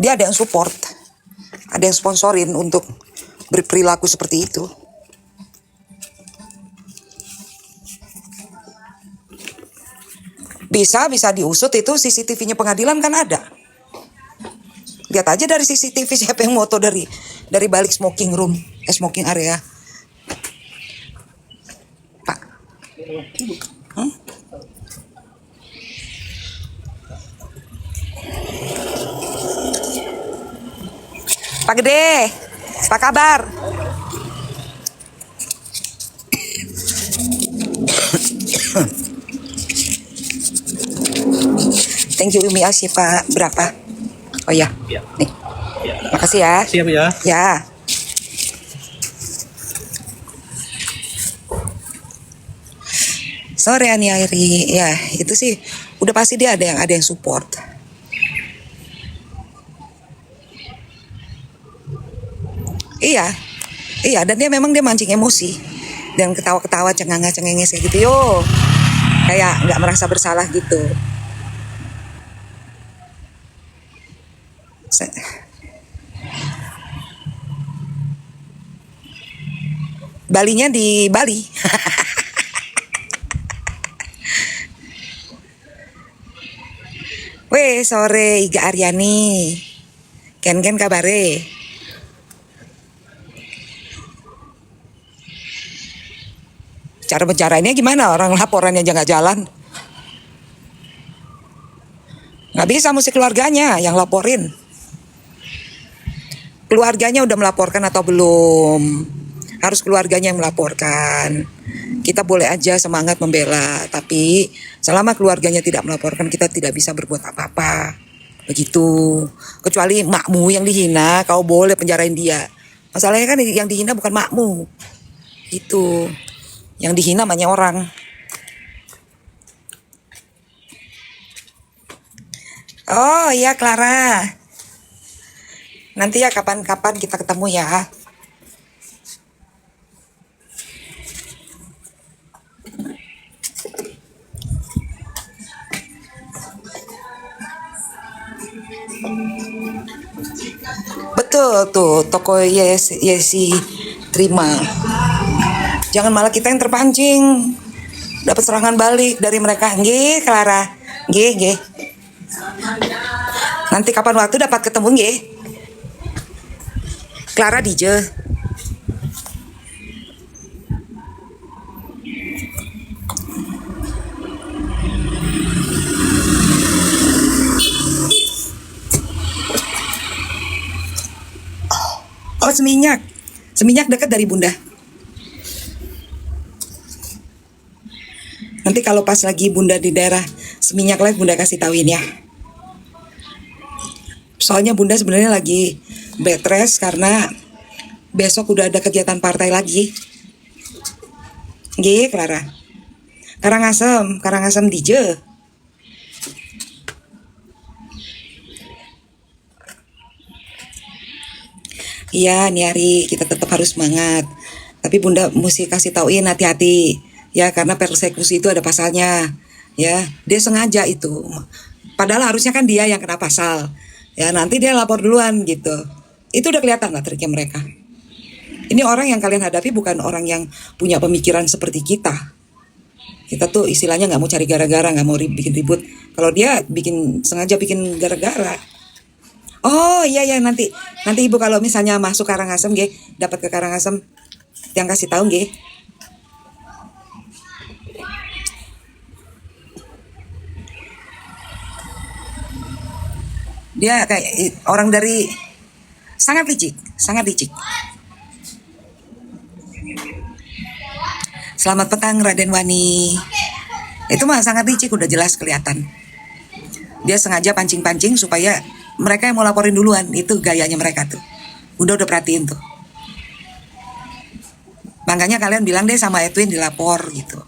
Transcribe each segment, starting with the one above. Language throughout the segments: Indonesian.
Dia ada yang support, ada yang sponsorin untuk berperilaku seperti itu. Bisa diusut itu CCTV-nya pengadilan kan ada. Lihat aja dari CCTV siapa yang moto dari balik smoking room, smoking area. Pak. Pak Gede, apa kabar? Thank you Umi Asyifa. Berapa? Oh ya, nih. Makasih ya. Siap ya. Ya. Sore Ani Airi. Ya, itu sih udah pasti dia ada yang support. Iya. Iya, dan dia mancing emosi. Dan ketawa-ketawa cengengah-cengenges kayak gitu. Yo. Kayak nggak merasa bersalah gitu. Balinya di Bali. Weh, sore Iga Aryani. Ken kabare. Cara bicaranya gimana? Orang laporannya aja nggak jalan. Nggak bisa, mesti keluarganya yang laporin. Keluarganya udah melaporkan atau belum? Harus keluarganya yang melaporkan. Kita boleh aja semangat membela, tapi selama keluarganya tidak melaporkan, kita tidak bisa berbuat apa-apa. Begitu. Kecuali makmu yang dihina, kau boleh penjarain dia. Masalahnya kan yang dihina bukan makmu. Itu. Yang dihina banyak orang. Oh iya Clara. Nanti ya kapan-kapan kita ketemu ya. Betul tuh, toko Yesi terima. Jangan malah kita yang terpancing. Dapat serangan balik dari mereka. Nggih, Clara. Nggih. Nanti kapan waktu dapat ketemu nggih. Clara DJ. Oh, Seminyak. Seminyak dekat dari Bunda. Nanti kalau pas lagi Bunda di daerah Seminyak Live, Bunda kasih tauin ya. Soalnya Bunda sebenarnya lagi bed rest karena besok udah ada kegiatan partai lagi. Nggih, Clara. Karangasem DJ. Iya, Niari, kita tetap harus semangat. Tapi Bunda mesti kasih tauin hati-hati. Ya, karena persekusi itu ada pasalnya. Ya, dia sengaja itu. Padahal harusnya kan dia yang kena pasal. Ya, nanti dia lapor duluan gitu. Itu udah kelihatan lah triknya mereka. Ini orang yang kalian hadapi bukan orang yang punya pemikiran seperti kita. Kita tuh istilahnya nggak mau cari gara-gara, nggak mau bikin ribut. Kalau dia sengaja bikin gara-gara. Oh iya nanti Ibu kalau misalnya masuk Karangasem nggih, dapat ke Karangasem yang kasih tahu nggih. Dia kayak orang dari sangat licik. Selamat petang Raden Wani. Itu mah sangat licik, udah jelas kelihatan. Dia sengaja pancing-pancing supaya mereka yang mau laporin duluan. Itu gayanya mereka tuh. Udah perhatiin tuh. Makanya kalian bilang deh sama Edwin dilapor gitu.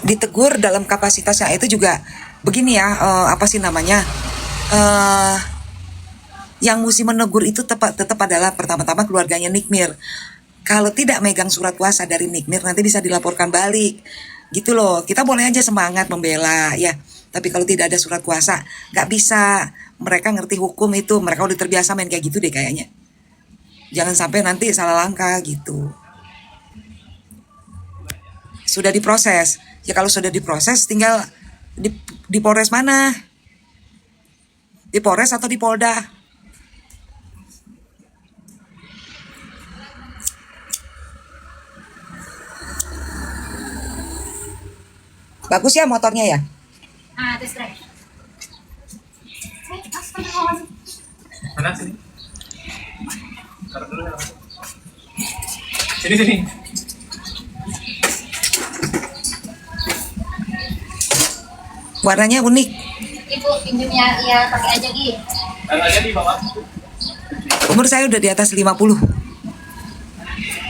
Ditegur dalam kapasitasnya itu juga begini ya, apa sih namanya? Yang mesti menegur itu tetap adalah pertama-tama keluarganya Nikmir. Kalau tidak megang surat kuasa dari Nikmir nanti bisa dilaporkan balik. Gitu loh. Kita boleh aja semangat membela ya. Tapi kalau tidak ada surat kuasa, nggak bisa. Mereka ngerti hukum itu, mereka udah terbiasa main kayak gitu deh kayaknya. Jangan sampai nanti salah langkah gitu. Sudah diproses. Ya kalau sudah diproses, tinggal di Polres mana? Di Polres atau di Polda? Bagus ya motornya ya? Tes drive. Astagfirullahaladzim. Mana sini? Taruh dulu ya. Sini. Warnanya unik. Ibu pinjamnya ya pakai aja Gi. Taruh aja di bawah. Umur saya udah di atas 50.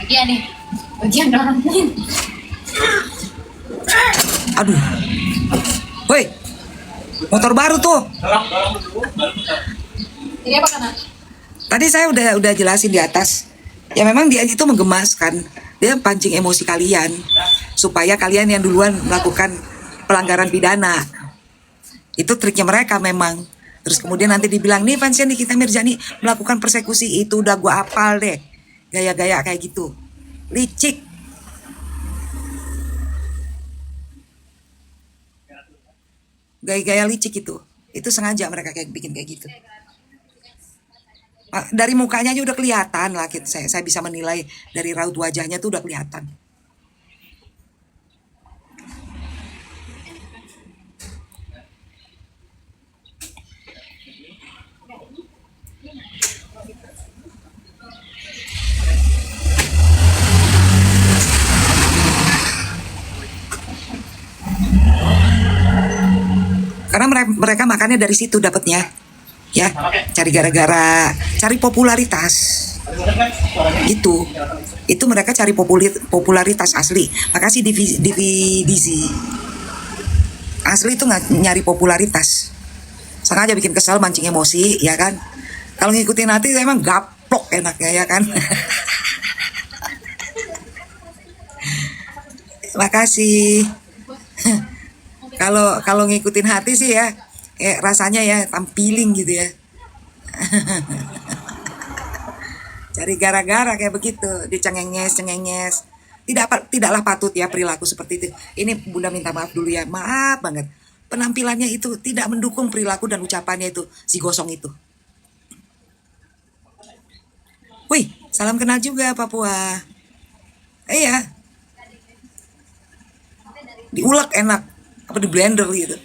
Iya nih. Bagian dorongin. Aduh. Woi. Motor baru tuh. Dorong dulu, baru putar. Jadi apa kan? Tadi saya udah jelasin di atas. Ya memang dia itu menggemaskan. Dia pancing emosi kalian supaya kalian yang duluan melakukan pelanggaran pidana. Itu triknya mereka memang. Terus kemudian nanti dibilang, nih fansnya Nikita Mirzani melakukan persekusi itu udah gua hafal deh. Gaya-gaya kayak gitu. Licik. Gaya-gaya licik itu. Itu sengaja mereka kayak bikin kayak gitu. Dari mukanya aja udah kelihatan lah. Saya bisa menilai dari raut wajahnya tuh udah kelihatan. Karena mereka makannya dari situ dapatnya, ya, cari gara-gara, cari popularitas, itu mereka cari popularitas asli. Makasih divisi asli itu nggak nyari popularitas, sengaja bikin kesal, mancing emosi, ya kan? Kalau ngikutin hati emang gaplok enaknya, ya kan? Makasih. Kalau ngikutin hati sih ya, rasanya ya tampiling gitu ya. Cari gara-gara kayak begitu, dicengenges. Tidaklah patut ya perilaku seperti itu. Ini Bunda minta maaf dulu ya, maaf banget. Penampilannya itu tidak mendukung perilaku dan ucapannya itu, si gosong itu. Wih, salam kenal juga Papua. Iya. Diulek enak. Apa di blender gitu.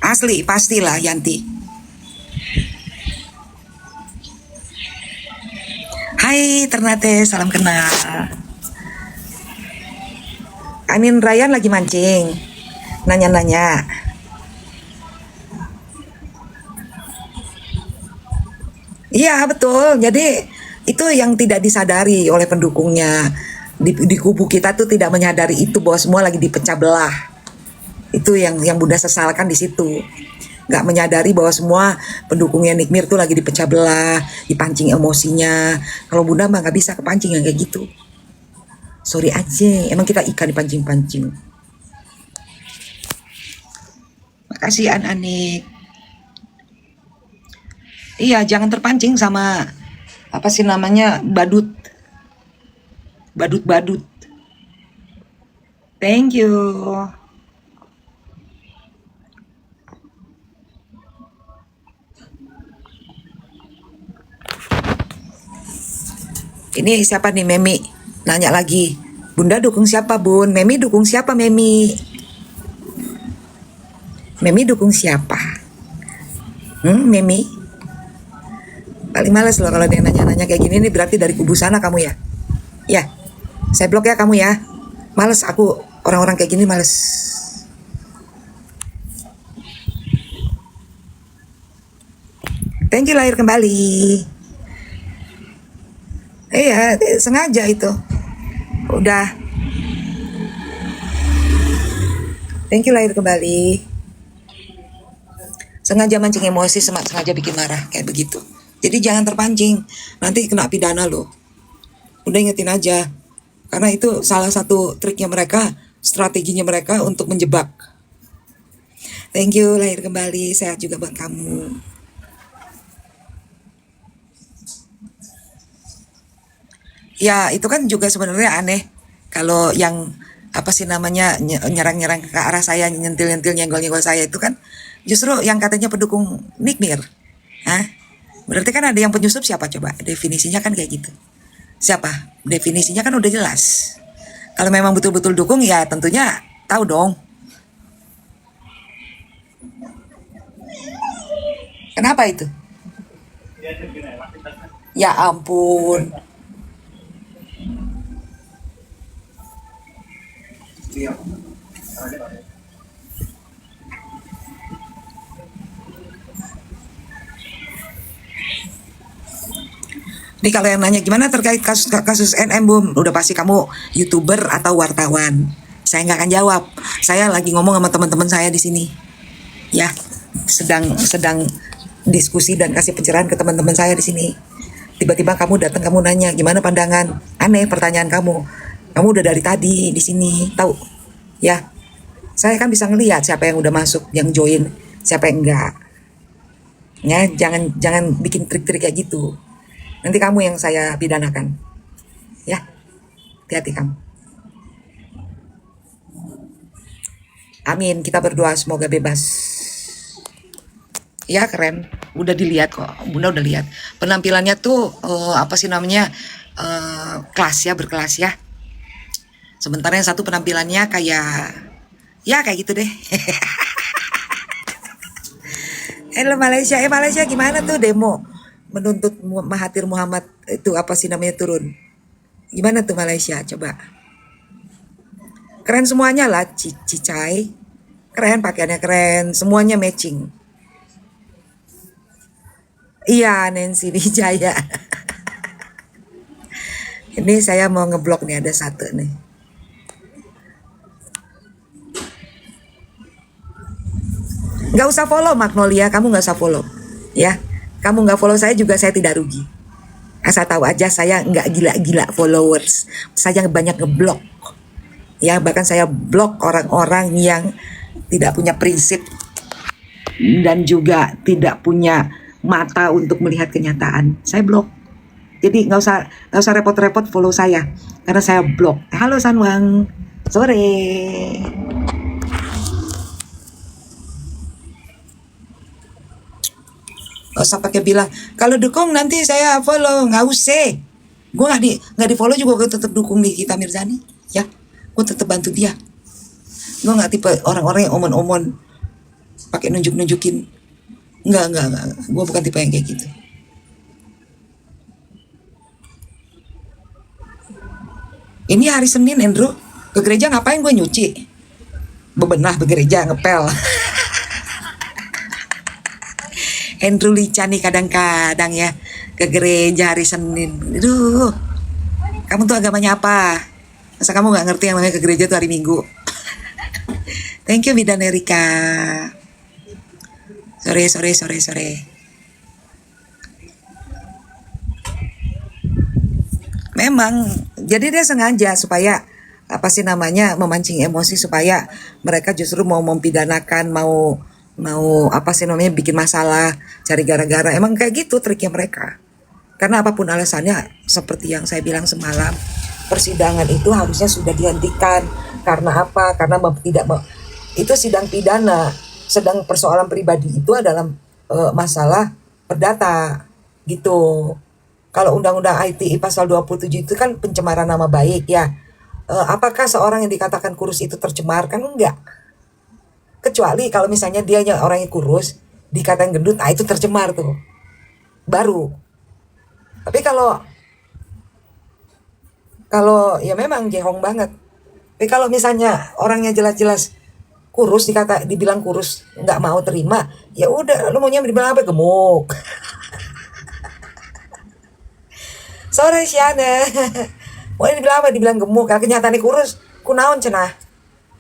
Asli, pastilah Yanti. Hai Ternate, salam kenal. Anin Ryan lagi mancing. Nanya-nanya. Iya betul, jadi itu yang tidak disadari oleh pendukungnya. Di kubu kita tuh tidak menyadari itu bahwa semua lagi dipecah belah. Itu yang Bunda sesalkan di situ. Nggak menyadari bahwa semua pendukungnya Nikmir tuh lagi dipecah belah, dipancing emosinya. Kalau Bunda mah nggak bisa kepancing yang kayak gitu. Sorry aja, emang kita ikan dipancing-pancing. Makasih Anik. Iya, jangan terpancing sama apa sih namanya, badut. Thank you. Ini siapa nih Memi? Nanya lagi. Bunda dukung siapa Bun? Memi dukung siapa Memi? Memi dukung siapa? Memi? Paling males loh kalau dia nanya-nanya kayak gini, ini berarti dari kubu sana kamu ya? Ya, saya blok ya kamu ya. Males aku, orang-orang kayak gini males. Thank you lahir kembali. Iya, sengaja itu. Udah. Thank you lahir kembali. Sengaja mancing emosi, sengaja bikin marah kayak begitu. Jadi jangan terpancing, nanti kena pidana loh. Udah ingetin aja, karena itu salah satu triknya mereka, strateginya mereka untuk menjebak. Thank you, lahir kembali, sehat juga buat kamu. Ya itu kan juga sebenarnya aneh, kalau yang apa sih namanya nyerang-nyerang ke arah saya, nyentil-nyentil, nyenggol-nyenggol saya itu kan justru yang katanya pendukung Nikmir. Hah? Berarti kan ada yang penyusup, siapa coba? Definisinya kan kayak gitu. Siapa? Definisinya kan udah jelas. Kalau memang betul-betul dukung ya tentunya tahu dong. Kenapa itu? Ya ampun. Nih kalau yang nanya gimana terkait kasus NM Bum, udah pasti kamu YouTuber atau wartawan. Saya nggak akan jawab. Saya lagi ngomong sama teman-teman saya di sini. Ya, sedang diskusi dan kasih pencerahan ke teman-teman saya di sini. Tiba-tiba kamu datang, kamu nanya gimana pandangan. Aneh pertanyaan kamu. Kamu udah dari tadi di sini, tahu? Ya. Saya kan bisa ngelihat siapa yang udah masuk, yang join, siapa yang enggak. Ya, jangan bikin trik-trik kayak gitu. Nanti kamu yang saya pidanakan. Ya, hati-hati kamu. Amin, kita berdoa semoga bebas. Ya keren, udah dilihat kok, Bunda udah lihat. Penampilannya tuh apa sih namanya, kelas ya, berkelas ya. Sementara yang satu penampilannya kayak gitu deh. Hello Malaysia, Malaysia gimana tuh demo menuntut Mahathir Muhammad itu apa sih namanya turun? Gimana tuh Malaysia? Coba. Keren semuanya lah, Cicai. Keren, pakaiannya keren, semuanya matching. Iya, Nancy Wijaya. Ini saya mau ngeblok nih, ada satu nih. Gak usah follow Magnolia, kamu gak usah follow. Ya, kamu gak follow saya juga saya tidak rugi. Asal tahu aja saya nggak gila-gila followers. Saya banyak ngeblok. Ya, bahkan saya blok orang-orang yang tidak punya prinsip dan juga tidak punya mata untuk melihat kenyataan. Saya blok. Jadi nggak usah repot-repot follow saya karena saya blok. Halo Sanwang, sore. Gak usah pakai bilang kalau dukung nanti saya follow, nggak usah. Gue nggak di follow juga gue tetap dukung Nikita Mirzani, ya. Gue tetap bantu dia. Gue nggak tipe orang-orang yang omon-omon pakai nunjukin. Nggak. Gue bukan tipe yang kayak gitu. Ini hari Senin, Andrew. Ke gereja ngapain gue nyuci? Bebenah begereja ngepel. Andrew Lica nih kadang-kadang ya ke gereja hari Senin. Aduh, kamu tuh agamanya apa? Masa kamu nggak ngerti yang namanya ke gereja tuh hari Minggu? Thank you Bidan Erika. Sore. Memang, jadi dia sengaja supaya apa sih namanya memancing emosi supaya mereka justru mau mempidanakan, mau apa sih namanya bikin masalah, cari gara-gara. Emang kayak gitu triknya mereka. Karena apapun alasannya, seperti yang saya bilang semalam, persidangan itu harusnya sudah dihentikan. Karena apa? Karena itu sidang pidana. Sedang persoalan pribadi itu adalah masalah perdata gitu. Kalau Undang-Undang ITE pasal 27 itu kan pencemaran nama baik ya. Apakah seorang yang dikatakan kurus itu tercemar? Kan enggak. Kecuali kalau misalnya dia orangnya kurus, dikatain gendut, itu tercemar tuh. Baru. Tapi kalau ya memang jehong banget. Tapi kalau misalnya orangnya jelas-jelas kurus, dibilang kurus, nggak mau terima, ya udah, lu maunya dibilang apa? Gemuk. Sorry Siana. Mau dibilang apa? Dibilang gemuk. Kalau kenyataannya kurus, kunaon cenah.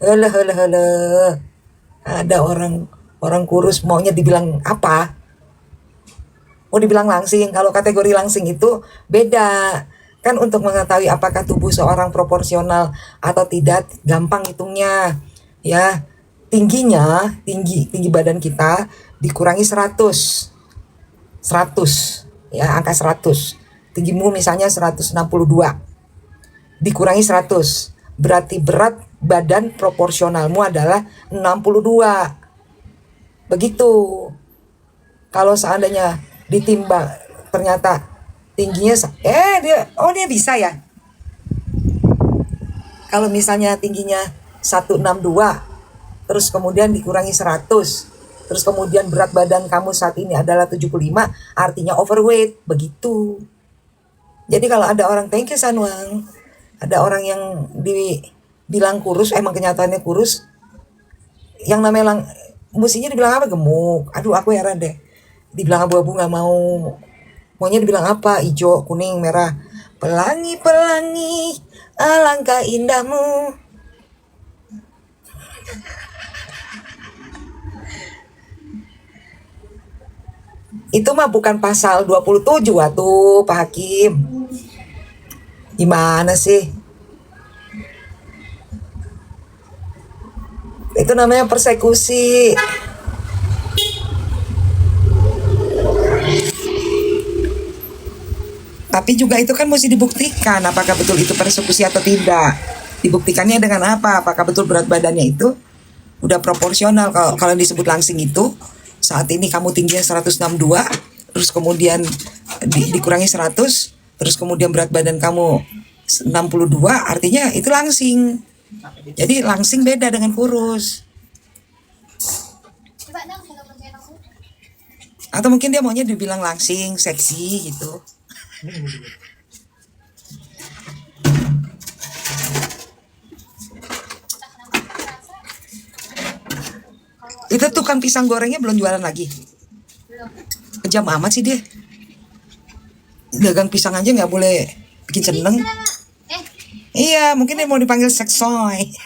Hele. Ada orang kurus maunya dibilang apa? mau dibilang langsing. Kalau kategori langsing itu beda. Kan untuk mengetahui apakah tubuh seorang proporsional atau tidak, gampang hitungnya. Ya, tinggi badan kita dikurangi 100. 100, ya, angka 100. Tinggimu misalnya 162. Dikurangi 100. Berarti berat badan proporsionalmu adalah 62. Begitu. Kalau seandainya ditimbang ternyata tingginya dia bisa ya. Kalau misalnya tingginya 162 terus kemudian dikurangi 100, terus kemudian berat badan kamu saat ini adalah 75, artinya overweight, begitu. Jadi kalau ada orang, thank you Sanwang, ada orang yang dibilang kurus, emang kenyataannya kurus, yang namanya mestinya dibilang apa, gemuk. Aduh, aku heran deh. Dibilang abu-abu nggak mau. Maunya dibilang apa? Hijau, kuning, merah. Pelangi, alangkah indahmu. Itu mah bukan pasal 27 atuh, Pak Hakim. Gimana sih? Itu namanya persekusi. Tapi juga itu kan mesti dibuktikan apakah betul itu persekusi atau tidak. Dibuktikannya dengan apa? Apakah betul berat badannya itu udah proporsional. Kalau disebut langsing itu, saat ini kamu tingginya 162, terus kemudian dikurangi 100, terus kemudian berat badan kamu 62, artinya itu langsing. Jadi langsing beda dengan kurus. Coba dong, kalau percaya aku. Atau mungkin dia maunya dibilang langsing, seksi gitu. Itu tukang pisang gorengnya belum jualan lagi. Belum. Kejam amat sih dia. Dagang pisang aja nggak boleh bikin seneng. Iya, mungkin dia mau dipanggil seksoy.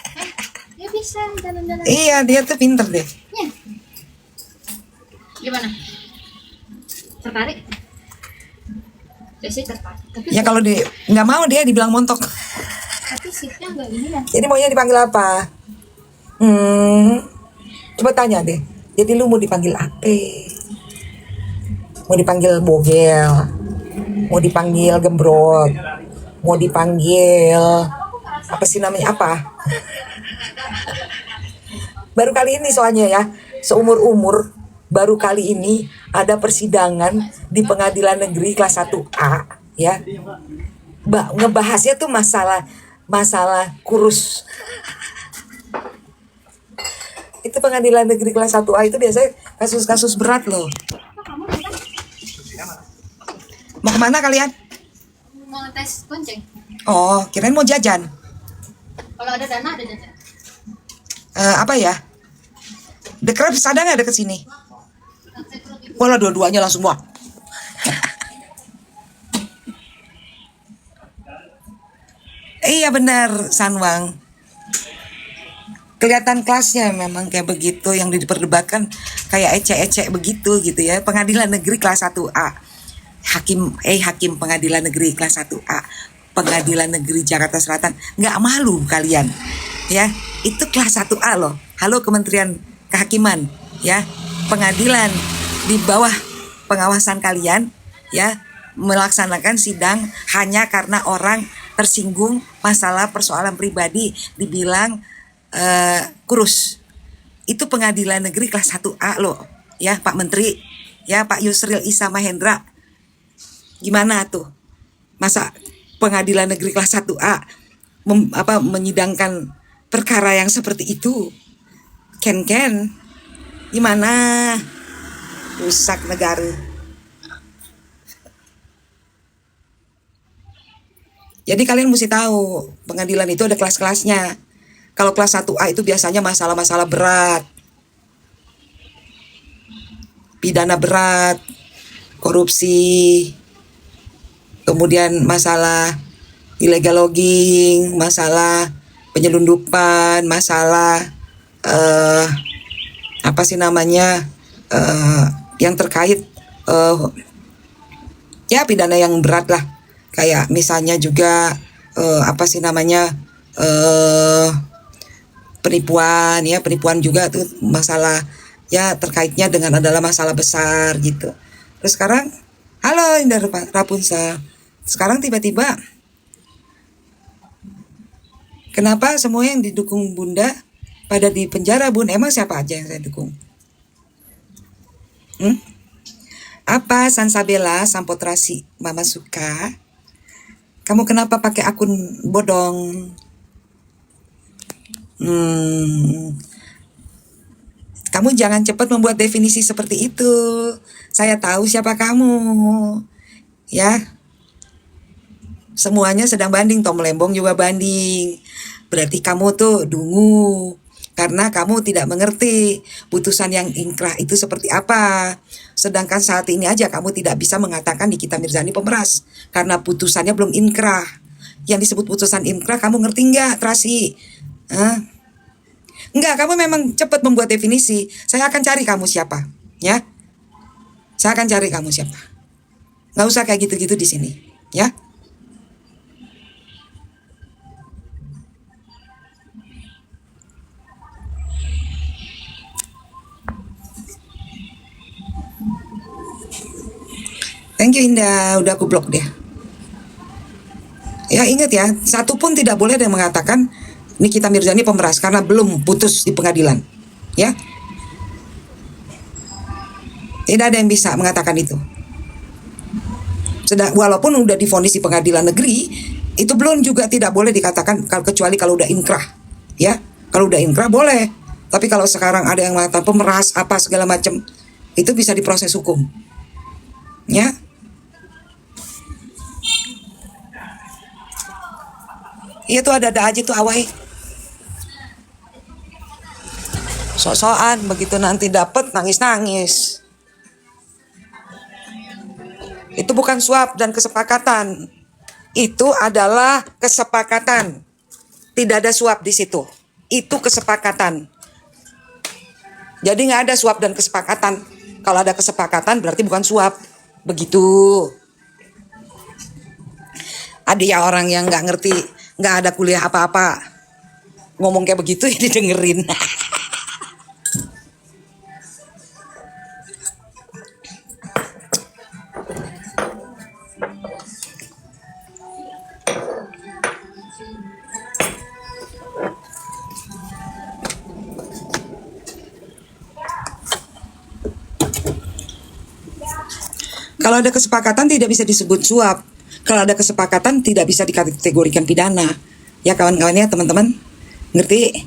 Dia bisa jalan-jalan. Iya, dia tuh pinter deh. Ya. Gimana? Tertarik? Saya sih tertarik. Tapi, Ya kalau dia nggak mau, dia dibilang montok. tapi shiftnya nggak ini lah. Jadi maunya dipanggil apa? Coba tanya deh. Jadi lu mau dipanggil apa? Mau dipanggil bogel? Mau dipanggil gembrot? Mau dipanggil apa sih namanya, apa? Baru kali ini soalnya ya, seumur-umur baru kali ini ada persidangan di pengadilan negeri kelas 1A ya. Ngebahasnya tuh masalah kurus. Itu pengadilan negeri kelas 1A itu biasanya kasus-kasus berat loh. Mau kemana kalian? Mau ngetes gonceng. Oh, kirain mau jajan. Kalau ada dana ada jajan. Apa ya? The Crabs ada nggak deket sini? Walah, dua-duanya langsung wah. Iya benar, Sanwang. Kelihatan kelasnya memang kayak begitu, yang diperdebatkan kayak ecek-ecek begitu gitu ya. Pengadilan negeri kelas 1A. Hakim pengadilan negeri kelas 1A. Pengadilan negeri Jakarta Selatan. Nggak malu kalian. Ya, itu kelas 1A loh. Halo Kementerian Kehakiman, ya. Pengadilan di bawah pengawasan kalian, ya, melaksanakan sidang hanya karena orang tersinggung masalah persoalan pribadi dibilang kurus. Itu pengadilan negeri kelas 1A loh, ya Pak Menteri, ya Pak Yusril Issa Mahendra. Gimana tuh? Masa pengadilan negeri kelas 1A menyidangkan perkara yang seperti itu? Ken gimana? Rusak negara. Jadi kalian mesti tahu, pengadilan itu ada kelas-kelasnya. Kalau kelas 1A itu biasanya masalah-masalah berat. Pidana berat, korupsi, kemudian masalah illegal logging, masalah penyelundupan, masalah apa sih namanya, yang terkait ya pidana yang berat lah. Kayak misalnya juga apa sih namanya, penipuan ya, penipuan juga tuh masalah ya, terkaitnya dengan adalah masalah besar gitu. Terus sekarang, halo Indah Rapunzel, sekarang tiba-tiba kenapa semua yang didukung Bunda pada di penjara, Bun? Emang siapa aja yang saya dukung? Apa Sansabella, Sampotrasi, Mama suka? Kamu kenapa pakai akun bodong? Kamu jangan cepat membuat definisi seperti itu. Saya tahu siapa kamu. Ya. Semuanya sedang banding, Tom Lembong juga banding. Berarti kamu tuh dungu. Karena kamu tidak mengerti putusan yang ingkrah itu seperti apa. Sedangkan saat ini aja kamu tidak bisa mengatakan Nikita Mirzani pemeras. Karena putusannya belum ingkrah. Yang disebut putusan ingkrah kamu ngerti nggak, Trasi? Enggak, kamu memang cepat membuat definisi. Saya akan cari kamu siapa. Ya. Saya akan cari kamu siapa. Nggak usah kayak gitu-gitu di sini. Ya. Thank you Indah, udah aku blok dia. Ya ingat ya, satu pun tidak boleh ada yang mengatakan Nikita Mirzani pemeras karena belum putus di pengadilan. Ya. Tidak ada yang bisa mengatakan itu. Walaupun udah divonis di pengadilan negeri, itu belum juga tidak boleh dikatakan kecuali kalau udah inkrah. Ya, kalau udah inkrah boleh. Tapi kalau sekarang ada yang mengatakan pemeras apa segala macam, itu bisa diproses hukum. Ya. Iya tuh ada aja tuh awai. Sok-sokan begitu nanti dapet nangis-nangis. Itu bukan suap dan kesepakatan. Itu adalah kesepakatan. Tidak ada suap di situ. Itu kesepakatan. Jadi nggak ada suap dan kesepakatan. Kalau ada kesepakatan berarti bukan suap. Begitu. Ada ya orang yang nggak ngerti, nggak ada kuliah apa-apa, ngomong kayak begitu ya didengerin. Kalau ada kesepakatan tidak bisa disebut suap. Kalau ada kesepakatan tidak bisa dikategorikan pidana. Ya kawan-kawannya teman-teman, ngerti?